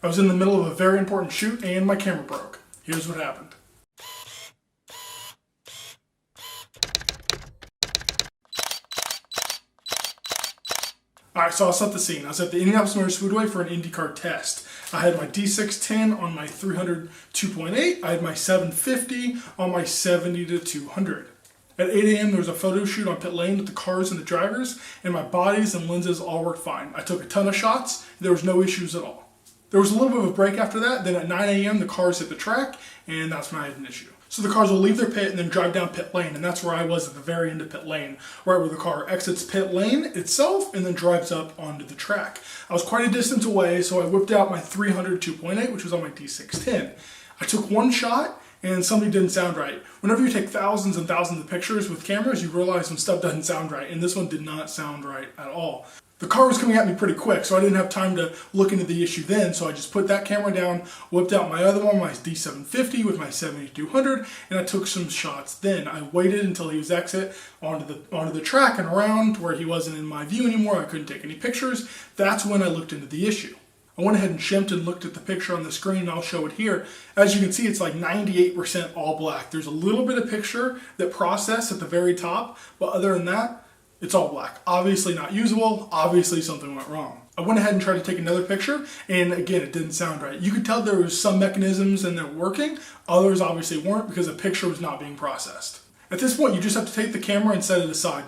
I was in the middle of a very important shoot and my camera broke. Here's what happened. Alright, so I'll set the scene. I was at the Indianapolis Motor Speedway for an IndyCar test. I had my D610 on my 300 2.8. I had my 750 on my 70 to 200. At 8 a.m. there was a photo shoot on pit lane with the cars and the drivers, and my bodies and lenses all worked fine. I took a ton of shots, and there was no issues at all. There was a little bit of a break after that. Then at 9 a.m. the cars hit the track, and that's when I had an issue. So the cars will leave their pit and then drive down pit lane, and that's where I was at the very end of pit lane, right where the car exits pit lane itself and then drives up onto the track. I was quite a distance away, so I whipped out my 300 2.8, which was on my D610. I took one shot, and something didn't sound right. Whenever you take thousands and thousands of pictures with cameras, you realize when stuff doesn't sound right, and this one did not sound right at all. The car was coming at me pretty quick, so I didn't have time to look into the issue then, so I just put that camera down, whipped out my other one, my D750 with my 70-200, and I took some shots then. I waited until he was exit onto the track and around where he wasn't in my view anymore. I couldn't take any pictures. That's when I looked into the issue. I went ahead and shimped and looked at the picture on the screen, and I'll show it here. As you can see, it's like 98% all black. There's a little bit of picture that processed at the very top, but other than that, it's all black. Obviously not usable, obviously something went wrong. I went ahead and tried to take another picture, and again, it didn't sound right. You could tell there was some mechanisms in there working, others obviously weren't because the picture was not being processed. At this point, you just have to take the camera and set it aside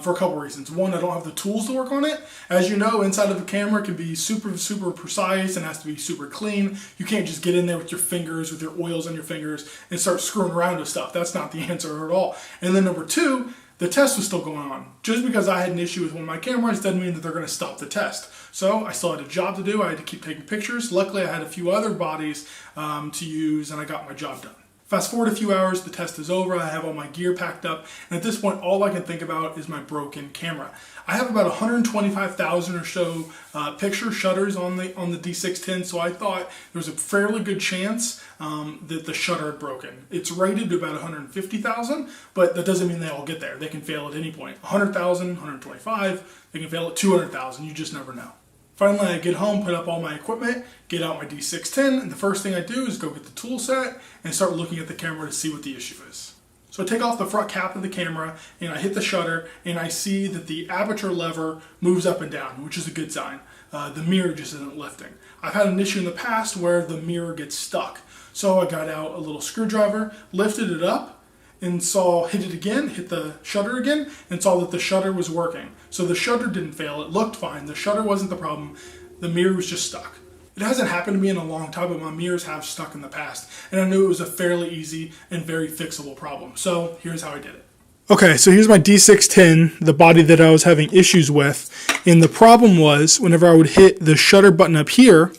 for a couple reasons. One, I don't have the tools to work on it. As you know, inside of a camera can be super precise and has to be super clean. You can't just get in there with your fingers, with your oils on your fingers, and start screwing around with stuff. That's not the answer at all. And then number two, the test was still going on. Just because I had an issue with one of my cameras doesn't mean that they're going to stop the test. So I still had a job to do. I had to keep taking pictures. Luckily, I had a few other bodies to use, and I got my job done. Fast forward a few hours, the test is over, I have all my gear packed up, and at this point all I can think about is my broken camera. I have about 125,000 or so picture shutters on the D610, so I thought there was a fairly good chance that the shutter had broken. It's rated to about 150,000, but that doesn't mean they all get there. They can fail at any point. 100,000, 125, they can fail at 200,000, you just never know. Finally, I get home, put up all my equipment, get out my D610, and the first thing I do is go get the tool set and start looking at the camera to see what the issue is. So I take off the front cap of the camera and I hit the shutter and I see that the aperture lever moves up and down, which is a good sign. The mirror just isn't lifting. I've had an issue in the past where the mirror gets stuck. So I got out a little screwdriver, lifted it up, and hit it again, hit the shutter again, and saw that the shutter was working. So the shutter didn't fail, it looked fine. The shutter wasn't the problem, the mirror was just stuck. It hasn't happened to me in a long time, but my mirrors have stuck in the past, and I knew it was a fairly easy and very fixable problem. So here's how I did it. Okay, so here's my D610, the body that I was having issues with, and the problem was whenever I would hit the shutter button up here,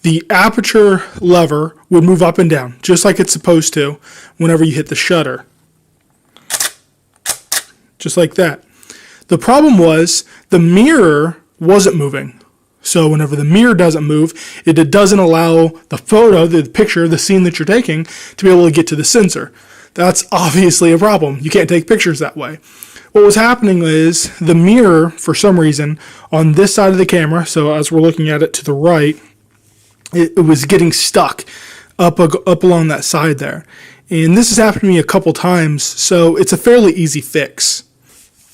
the aperture lever would move up and down, just like it's supposed to whenever you hit the shutter. Just like that. The problem was the mirror wasn't moving. So whenever the mirror doesn't move, it doesn't allow the photo, the picture, the scene that you're taking to be able to get to the sensor. That's obviously a problem. You can't take pictures that way. What was happening is the mirror, for some reason, on this side of the camera, so as we're looking at it to the right, it was getting stuck up along that side there. And this has happened to me a couple times, so it's a fairly easy fix.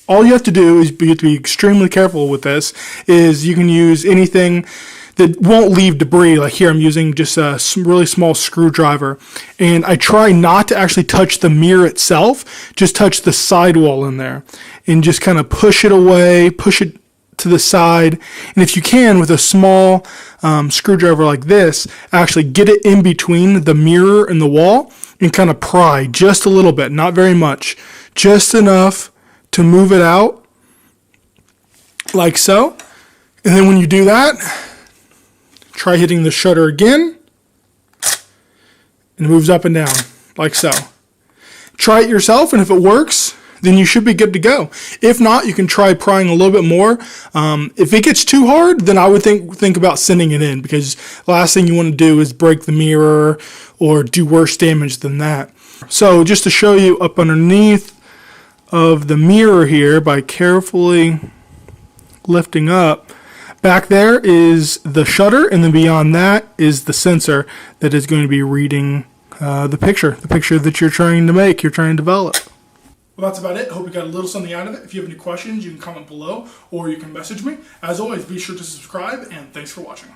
All you have to do is be extremely careful with this, is you can use anything that won't leave debris. Like here I'm using just a really small screwdriver, and I try not to actually touch the mirror itself, just touch the sidewall in there and just kind of push it away, push it to the side, and if you can, with a small screwdriver like this, actually get it in between the mirror and the wall and kind of pry just a little bit, not very much, just enough to move it out like so. And then when you do that, try hitting the shutter again, and it moves up and down like so. Try it yourself, and if it works, then you should be good to go. If not, you can try prying a little bit more. If it gets too hard, then I would think about sending it in, because the last thing you want to do is break the mirror or do worse damage than that. So just to show you up underneath of the mirror here, by carefully lifting up, Back there is the shutter, and then beyond that is the sensor that is going to be reading the picture that you're trying to make, you're trying to develop. Well, that's about it. I hope you got a little something out of it. If you have any questions, you can comment below or you can message me. As always, be sure to subscribe, and thanks for watching.